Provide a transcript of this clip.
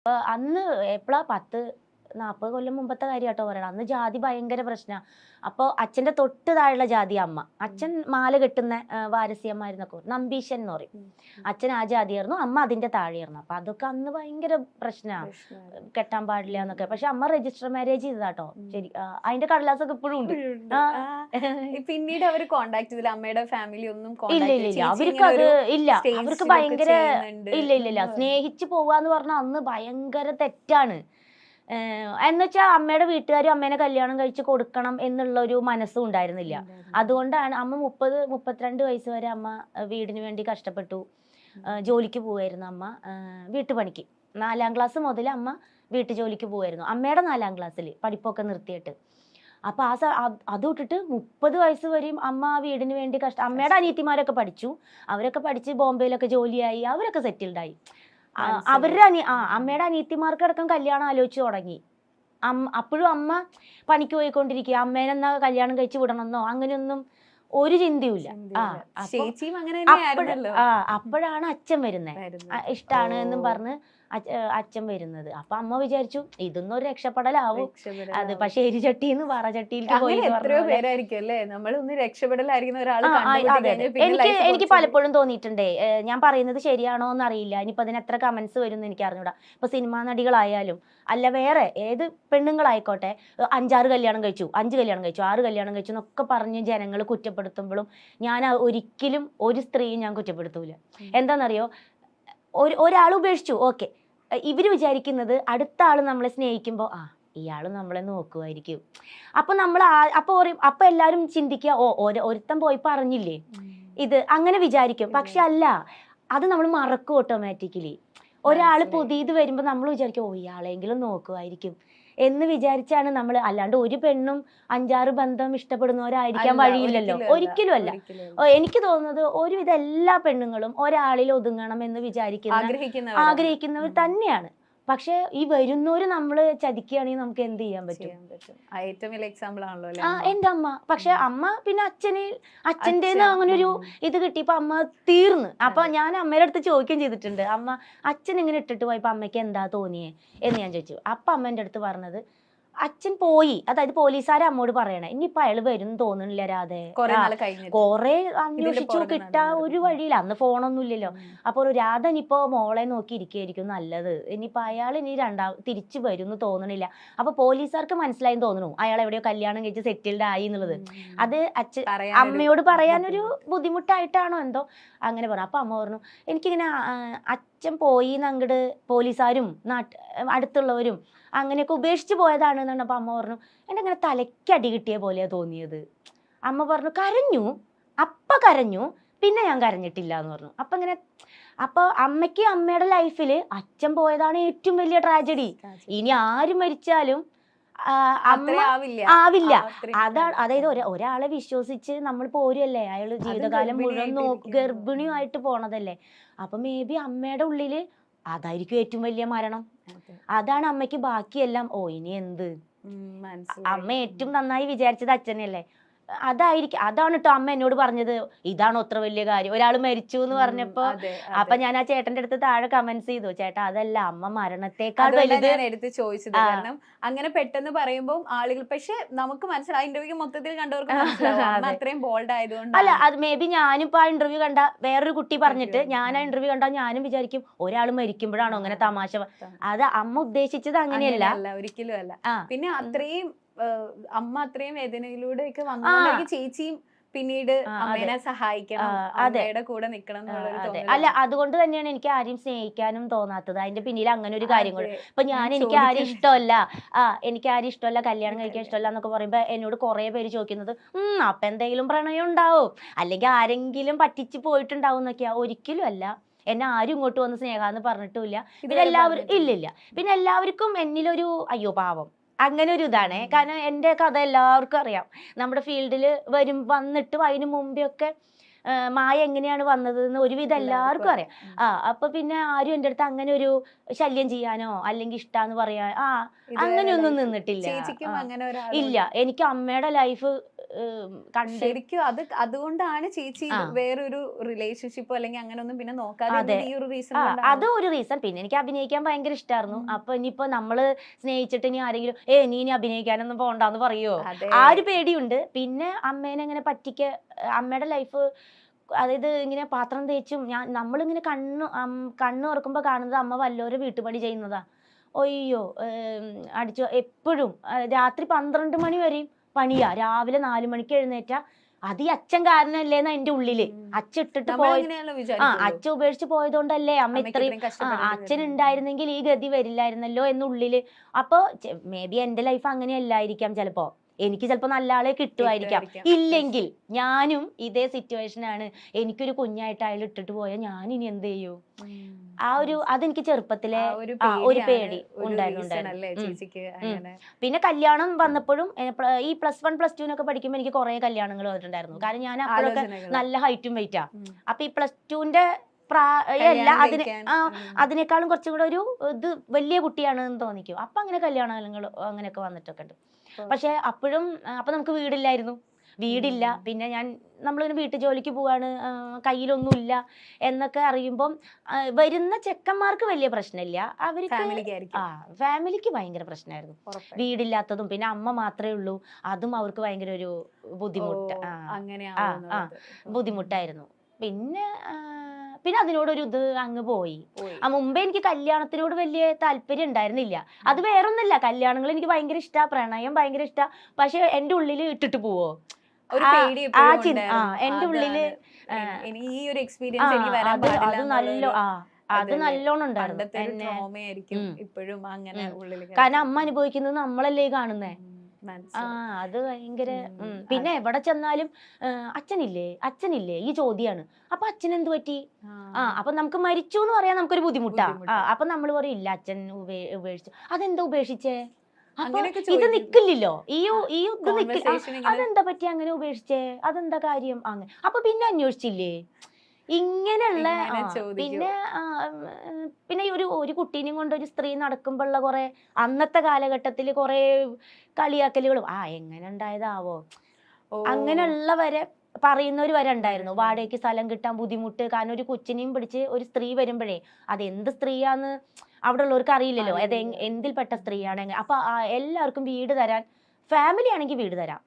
അന്ന് എപ്പോഴാ 10-40 കൊല്ലം മുമ്പത്തെ കാര്യമാട്ടോ പറയണം. അന്ന് ജാതി ഭയങ്കര പ്രശ്നമാണ്. അപ്പോൾ അച്ഛൻ്റെ തൊട്ട് താഴെയുള്ള ജാതി അമ്മ. അച്ഛൻ മാല കെട്ടുന്ന വാരസ്യമായിരുന്നൊക്കെ നമ്പീശൻ എന്ന് പറയും. അച്ഛൻ ആ ജാതിയായിരുന്നു, അമ്മ അതിൻ്റെ താഴെയായിരുന്നു. അപ്പം അതൊക്കെ അന്ന് ഭയങ്കര പ്രശ്നമാണ്, കെട്ടാൻ പാടില്ല എന്നൊക്കെ. പക്ഷെ അമ്മ രജിസ്റ്റർ മാരേജ് ചെയ്തതാട്ടോ. ശരി, അതിന്റെ കടലാസൊക്കെ ഇപ്പോഴും ഉണ്ട്. പിന്നീട് അവർ കോണ്ടാക്ട് ചെയ്തില്ല, അമ്മയുടെ ഫാമിലി ഒന്നും? ഇല്ല, അവർക്ക് അത് ഇല്ല. അവർക്ക് ഭയങ്കര ഇല്ല സ്നേഹിച്ചു പോവാന്ന് പറഞ്ഞാൽ അന്ന് ഭയങ്കര തെറ്റാണ്. എന്നുവെച്ചാൽ അമ്മയുടെ വീട്ടുകാരും അമ്മേനെ കല്യാണം കഴിച്ച് കൊടുക്കണം എന്നുള്ള ഒരു മനസ്സും ഉണ്ടായിരുന്നില്ല. അതുകൊണ്ടാണ് അമ്മ 30-32 വയസ്സ് വരെ അമ്മ വീടിന് വേണ്ടി കഷ്ടപ്പെട്ടു. ജോലിക്ക് പോവായിരുന്നു അമ്മ, വീട്ടുപണിക്ക്. 4ാം ക്ലാസ് മുതൽ അമ്മ വീട്ടു ജോലിക്ക് പോവായിരുന്നു. അമ്മയുടെ 4ാം ക്ലാസ്സിൽ പഠിപ്പൊക്കെ നിർത്തിയിട്ട്. അപ്പൊ അത് വിട്ടിട്ട് 30 വയസ്സ് വരെയും അമ്മ വീടിന് വേണ്ടി അമ്മയുടെ അനിയത്തിമാരൊക്കെ പഠിച്ചു. അവരൊക്കെ പഠിച്ച് ബോംബെയിലൊക്കെ ജോലിയായി, അവരൊക്കെ സെറ്റിൽഡായി. അവരുടെ അമ്മയുടെ അനിയത്തിമാർക്കടക്കം കല്യാണം ആലോചിച്ച് തുടങ്ങി. അപ്പോഴും അമ്മ പണിക്ക് പോയിക്കൊണ്ടിരിക്കുക. അമ്മേനെന്നാ കല്യാണം കഴിച്ചു വിടണമെന്നോ അങ്ങനെയൊന്നും ഒരു ചിന്തയുമില്ല. അപ്പോഴാണ് അച്ഛൻ വരുന്നത്, ഇഷ്ടാണ് എന്നും പറഞ്ഞ് അച്ഛൻ വരുന്നത്. അപ്പൊ അമ്മ വിചാരിച്ചു ഇതൊന്നും ഒരു രക്ഷപ്പെടലാവും. അത് പക്ഷെ എരിചട്ടിന്ന് പറചട്ടിയിലേക്ക് പോയി. എനിക്ക് പലപ്പോഴും തോന്നിയിട്ടുണ്ടേ, ഞാൻ പറയുന്നത് ശരിയാണോ എന്ന് അറിയില്ല. ഇനിയിപ്പോ അതിന് എത്ര കമന്റ്സ് വരും എന്ന് എനിക്ക് അറിഞ്ഞൂടാ. ഇപ്പൊ സിനിമാ നടികളായാലും അല്ല വേറെ ഏത് പെണ്ണുങ്ങളായിക്കോട്ടെ, 5-6 കല്യാണം കഴിച്ചു, 5 കല്യാണം കഴിച്ചു, 6 കല്യാണം കഴിച്ചു എന്നൊക്കെ പറഞ്ഞ് ജനങ്ങൾ കുറ്റപ്പെടുത്തുമ്പോഴും ഞാൻ ഒരിക്കലും ഒരു സ്ത്രീയും ഞാൻ കുറ്റപ്പെടുത്തൂല. എന്താണെന്നറിയോ, ഒരാൾ ഉപേക്ഷിച്ചു, ഓക്കെ, ഇവര് വിചാരിക്കുന്നത് അടുത്ത ആള് നമ്മളെ സ്നേഹിക്കുമ്പോൾ ഇയാള് നമ്മളെ നോക്കുമായിരിക്കും. അപ്പൊ നമ്മൾ അപ്പൊ എല്ലാരും ചിന്തിക്കുക, ഒരുത്തൻ പോയി പറഞ്ഞില്ലേ ഇത്, അങ്ങനെ വിചാരിക്കും. പക്ഷെ അല്ല, അത് നമ്മൾ മറക്കും ഓട്ടോമാറ്റിക്കലി. ഒരാൾ പുതിയത് വരുമ്പോ നമ്മൾ വിചാരിക്കും ഇയാളെങ്കിലും നോക്കുമായിരിക്കും എന്ന് വിചാരിച്ചാണ് നമ്മൾ. അല്ലാണ്ട് ഒരു പെണ്ണും 5-6 ബന്ധം ഇഷ്ടപ്പെടുന്നവരായിരിക്കാൻ വഴിയില്ലല്ലോ, ഒരിക്കലും അല്ല. എനിക്ക് തോന്നുന്നത് ഒരുവിധ എല്ലാ പെണ്ണുങ്ങളും ഒരാളിൽ ഒതുങ്ങണം എന്ന് ആഗ്രഹിക്കുന്നവർ തന്നെയാണ്. പക്ഷെ ഈ വരുന്നവര് നമ്മള് ചതിക്കുകയാണെങ്കിൽ നമുക്ക് എന്ത് ചെയ്യാൻ പറ്റും? ഏറ്റവും വലിയ എക്സാമ്പിൾ ആണല്ലോ എന്റെ അമ്മ. പക്ഷെ അമ്മ പിന്നെ അച്ഛൻ്റെ അങ്ങനെ ഒരു ഇത് കിട്ടിയപ്പോ അമ്മ തീർന്ന്. അപ്പൊ ഞാൻ അമ്മയുടെ അടുത്ത് ചോദിക്കുകയും ചെയ്തിട്ടുണ്ട്, അമ്മ അച്ഛൻ ഇങ്ങനെ ഇട്ടിട്ട് പോയപ്പോ അമ്മയ്ക്ക് എന്താ തോന്നിയേ എന്ന് ഞാൻ ചോദിച്ചു. അപ്പൊ അമ്മ എൻ്റെ അടുത്ത് പറഞ്ഞത്, അച്ഛൻ പോയി, അതായത് പോലീസുകാരെ അമ്മോട് പറയണേ ഇനിയിപ്പൊ അയാൾ വരും തോന്നുന്നില്ല രാധേ, കൊറേ അന്വേഷിച്ചു കിട്ടാ ഒരു വഴിയില്ല. അന്ന് ഫോണൊന്നും ഇല്ലല്ലോ. അപ്പൊ രാധ ഇനിയിപ്പോ മോളെ നോക്കി ഇരിക്കുകയായിരിക്കും നല്ലത്, ഇനിയിപ്പൊ അയാൾ ഇനി തിരിച്ചു വരും എന്ന് തോന്നണില്ല. അപ്പൊ പോലീസുകാർക്ക് മനസ്സിലായി തോന്നുന്നു അയാൾ എവിടെയോ കല്യാണം കഴിച്ച് സെറ്റിൽഡ് ആയി എന്നുള്ളത്. അത് അമ്മയോട് പറയാനൊരു ബുദ്ധിമുട്ടായിട്ടാണോ എന്തോ അങ്ങനെ പറഞ്ഞു. അപ്പൊ അമ്മ പറഞ്ഞു, എനിക്കിങ്ങനെ അച്ഛൻ പോയി അങ്ങോട്ട് പോലീസുകാരും അടുത്തുള്ളവരും അങ്ങനെയൊക്കെ ഉപേക്ഷിച്ച് പോയതാണ് എന്നാണ്. അപ്പൊ അമ്മ പറഞ്ഞു, എൻ്റെ അങ്ങനെ തലയ്ക്ക് അടി കിട്ടിയ പോലെയാ തോന്നിയത്. അമ്മ പറഞ്ഞു, കരഞ്ഞു, കരഞ്ഞു, പിന്നെ ഞാൻ കരഞ്ഞിട്ടില്ല എന്ന് പറഞ്ഞു. അപ്പൊ അമ്മയ്ക്ക് അമ്മയുടെ ലൈഫിൽ അച്ഛൻ പോയതാണ് ഏറ്റവും വലിയ ട്രാജഡി. ഇനി ആര് മരിച്ചാലും ആവില്ല. അതാണ്, അതായത് ഒരാളെ വിശ്വസിച്ച് നമ്മൾ പോരല്ലേ, അയാള് ജീവിതകാലം മുഴുവൻ ഗർഭിണിയായിട്ട് പോണതല്ലേ. അപ്പൊ മേ ബി അമ്മയുടെ ഉള്ളില് അതായിരിക്കും ഏറ്റവും വലിയ മരണം. അതാണ് അമ്മയ്ക്ക് ബാക്കിയെല്ലാം ഇനി എന്ത്. അമ്മ ഏറ്റവും നന്നായി വിചാരിച്ചത് അച്ഛനല്ലേ. അതാണ് കേട്ടോ അമ്മ എന്നോട് പറഞ്ഞത്, ഇതാണോ അത്ര വലിയ കാര്യം, ഒരാൾ മരിച്ചു എന്ന് പറഞ്ഞപ്പോ. അപ്പൊ ഞാൻ ആ ചേട്ടന്റെ അടുത്ത് താഴെ കമന്റ്സ് ചെയ്തു, ചേട്ടാ അതല്ല, അമ്മ മരണത്തെക്കാൾ വലുത്. ഞാൻ എടുത്ത് ചോദിച്ചത് കാരണം അങ്ങനെ പെട്ടെന്ന് പറയുമ്പോൾ ആളുകൾ, പക്ഷെ നമുക്ക് മനസ്സിലായി, ഇന്റർവ്യൂ മൊത്തത്തിൽ കണ്ടവർക്ക് മനസ്സിലാവും അത്രയും ബോൾഡ് ആയതുകൊണ്ട്. അല്ല, അത് മേ ബി ഞാനിപ്പോ ആ ഇന്റർവ്യൂ കണ്ട വേറൊരു കുട്ടി പറഞ്ഞിട്ട് ഞാൻ ആ ഇന്റർവ്യൂ കണ്ടാൽ ഞാനും വിചാരിക്കും ഒരാൾ മരിക്കുമ്പോഴാണോ അങ്ങനെ തമാശ. അത് അമ്മ ഉദ്ദേശിച്ചത് അങ്ങനെയല്ല, ഒരിക്കലും അല്ല. പിന്നെ അത്രയും അമ്മ അത്രയും വേദനയിലൂടെയൊക്കെ വന്നു, ചേച്ചിയും പിന്നീട് അമ്മേനെ സഹായിക്കണം, അമ്മയുടെ കൂടെ നിൽക്കണം എന്നുള്ളത്. അല്ല, അതുകൊണ്ട് തന്നെയാണ് എനിക്ക് ആരെയും സ്നേഹിക്കാനും തോന്നാത്തത്. അതിന്റെ പിന്നിൽ അങ്ങനെ ഒരു കാര്യം കൂടെ. ഇപ്പൊ എനിക്ക് ആരും ഇഷ്ടമല്ല, കല്യാണം കഴിക്കാൻ ഇഷ്ടമല്ല എന്നൊക്കെ പറയുമ്പോ എന്നോട് കുറെ പേര് ചോദിക്കുന്നത്, അപ്പൊ എന്തെങ്കിലും പ്രണയം ഉണ്ടാവും, അല്ലെങ്കിൽ ആരെങ്കിലും പറ്റിച്ച് പോയിട്ടുണ്ടാവും എന്നൊക്കെയാ. ഒരിക്കലും അല്ല. എന്നെ ആരും ഇങ്ങോട്ട് വന്ന് സ്നേഹാന്ന് പറഞ്ഞിട്ടുമില്ല. പിന്നെ എല്ലാവരും ഇല്ലില്ല. പിന്നെ എല്ലാവർക്കും എന്നിലൊരു അയ്യോ പാവം അങ്ങനെ ഒരു ഇതാണ്. കാരണം എൻ്റെ കഥ എല്ലാവർക്കും അറിയാം. നമ്മുടെ ഫീൽഡിൽ വന്നിട്ട് അതിന് മുമ്പേ ഒക്കെ മായ എങ്ങനെയാണ് വന്നത് എന്ന് ഒരുവിധം എല്ലാവർക്കും അറിയാം. അപ്പൊ പിന്നെ ആരും എൻ്റെ അടുത്ത് അങ്ങനെ ഒരു ശല്യം ചെയ്യാനോ അല്ലെങ്കിൽ ഇഷ്ടാന്ന് പറയാൻ അങ്ങനെയൊന്നും നിന്നിട്ടില്ല. ഇല്ല, എനിക്ക് അമ്മയുടെ ലൈഫ് കണ്ട് ശരിക്കും അതുകൊണ്ടാണ് ചേച്ചി വേറൊരു റിലേഷൻഷിപ്പോ അല്ലെങ്കിൽ അങ്ങനെ ഒന്നും പിന്നെ നോക്കാതെ ഈ ഒരു റീസൺ അത് ഒരു റീസൺ. പിന്നെ എനിക്ക് അഭിനയിക്കാൻ ഭയങ്കര ഇഷ്ടമായിരുന്നു. അപ്പൊ ഇനിയിപ്പോ നമ്മള് സ്നേഹിച്ചിട്ട് ഇനി ആരെങ്കിലും നീ ഇനി അഭിനയിക്കാനൊന്നും പോണ്ടെന്ന് പറയോ, ആ ഒരു പേടിയുണ്ട്. പിന്നെ അമ്മേനെ ഇങ്ങനെ അമ്മയുടെ ലൈഫ്, അതായത് ഇങ്ങനെ പാത്രം തേച്ചും നമ്മളിങ്ങനെ കണ്ണ് തുറക്കുമ്പോ കാണുന്നത് അമ്മ വല്ലവരും വീട്ടുപണി ചെയ്യുന്നതാ. ഒയ്യോ, അടിച്ചു എപ്പോഴും രാത്രി 12 മണി വരെയും പണിയാ. രാവിലെ 4 മണിക്ക് എഴുന്നേറ്റാ അത് ഈ അച്ഛൻ കാരണല്ലേന്നാ എന്റെ ഉള്ളില്. അച്ഛൻ ഇട്ടിട്ട് അച്ഛൻ ഉപേക്ഷിച്ച് പോയതുകൊണ്ടല്ലേ അമ്മ ഇത്രയും, അച്ഛൻ ഉണ്ടായിരുന്നെങ്കിൽ ഈ ഗതി വരില്ലായിരുന്നല്ലോ എന്നുള്ളില്. അപ്പൊ മേ ബി എന്റെ ലൈഫ് അങ്ങനെ അല്ലായിരിക്കാം ചിലപ്പോ. എനിക്ക് ചിലപ്പോ നല്ല ആളെ കിട്ടുമായിരിക്കാം. ഇല്ലെങ്കിൽ ഞാനും ഇതേ സിറ്റുവേഷനാണ്. എനിക്കൊരു കുഞ്ഞായിട്ട് അയാൾ ഇട്ടിട്ട് പോയാൽ ഞാൻ ഇനി എന്ത് ചെയ്യൂ? അതെനിക്ക് ചെറുപ്പത്തിലെ ഒരു പേടി ഉണ്ടായിരുന്നു. പിന്നെ കല്യാണം വന്നപ്പോഴും ഈ +1 +2 പഠിക്കുമ്പോൾ എനിക്ക് കുറെ കല്യാണങ്ങൾ വന്നിട്ടുണ്ടായിരുന്നു. കാരണം ഞാൻ അപ്പോഴൊക്കെ നല്ല ഹൈറ്റും വെയിറ്റാ. അപ്പൊ ഈ +2ന്റെ അതിനേക്കാളും കുറച്ചും കൂടെ ഒരു വലിയ കുട്ടിയാണെന്ന് തോന്നിക്കും. അപ്പൊ അങ്ങനെ കല്യാണങ്ങൾ അങ്ങനെയൊക്കെ വന്നിട്ടൊക്കെ ഉണ്ട്. പക്ഷെ അപ്പൊ നമുക്ക് വീടില്ല. പിന്നെ നമ്മളിങ്ങനെ വീട്ടു ജോലിക്ക് പോവാണ്, കയ്യിലൊന്നുമില്ല എന്നൊക്കെ അറിയുമ്പം വരുന്ന ചെക്കന്മാർക്ക് വലിയ പ്രശ്നമില്ല. ഫാമിലിക്ക് ഭയങ്കര പ്രശ്നമായിരുന്നു. വീടില്ലാത്തതും പിന്നെ അമ്മ മാത്രമേ ഉള്ളൂ, അതും അവർക്ക് ഭയങ്കര ഒരു ബുദ്ധിമുട്ടായിരുന്നു. പിന്നെ അതിനോടൊരു ഇത് അങ്ങ് പോയി. മുമ്പേ എനിക്ക് കല്യാണത്തിനോട് വലിയ താല്പര്യം ഉണ്ടായിരുന്നില്ല. അത് വേറൊന്നുമില്ല, കല്യാണങ്ങൾ എനിക്ക് ഭയങ്കര ഇഷ്ടാ, പ്രണയം ഭയങ്കര ഇഷ്ടാ. പക്ഷെ എന്റെ ഉള്ളില് ഇട്ടിട്ട് പോവോ എന്റെ ഉള്ളില് അത് നല്ലോണം ഉണ്ടായിരുന്നു. കാരണം അമ്മ അനുഭവിക്കുന്നത് നമ്മളല്ലേ കാണുന്നേ. അത് ഭയങ്കര. പിന്നെ എവിടെ ചെന്നാലും അച്ഛനില്ലേ ഈ ചോദ്യാണ്. അപ്പൊ അച്ഛൻ എന്ത് പറ്റി? അപ്പൊ നമുക്ക് മരിച്ചു എന്ന് പറയാൻ നമുക്കൊരു ബുദ്ധിമുട്ടാ. അപ്പൊ നമ്മള് പറയും ഇല്ല അച്ഛൻ ഉപേക്ഷിച്ചു. അതെന്താ ഉപേക്ഷിച്ചേ? അപ്പൊ ഇത് നിക്കില്ലല്ലോ, അതെന്താ പറ്റി അങ്ങനെ ഉപേക്ഷിച്ചേ? അതെന്താ കാര്യം? അങ്ങനെ അപ്പൊ പിന്നെ അന്വേഷിച്ചില്ലേ ഇങ്ങനെയുള്ള. പിന്നെ ഒരു കുട്ടീനെയും കൊണ്ട് ഒരു സ്ത്രീ നടക്കുമ്പോഴുള്ള കുറെ അന്നത്തെ കാലഘട്ടത്തിൽ കുറെ കളിയാക്കലുകളും എങ്ങനെ ഉണ്ടായതാവോ അങ്ങനെയുള്ളവരെ പറയുന്നവര് വരെ ഉണ്ടായിരുന്നു. വാടകയ്ക്ക് സ്ഥലം കിട്ടാൻ ബുദ്ധിമുട്ട്. കാരണം ഒരു കൊച്ചിനെയും പിടിച്ച് ഒരു സ്ത്രീ വരുമ്പോഴേ അത് എന്ത് സ്ത്രീയാന്ന് അവിടെ ഉള്ളവർക്ക് അറിയില്ലല്ലോ, അത് എന്തിൽപ്പെട്ട സ്ത്രീയാണ്. അപ്പൊ എല്ലാവർക്കും വീട് തരാൻ, ഫാമിലി ആണെങ്കിൽ വീട് തരാം,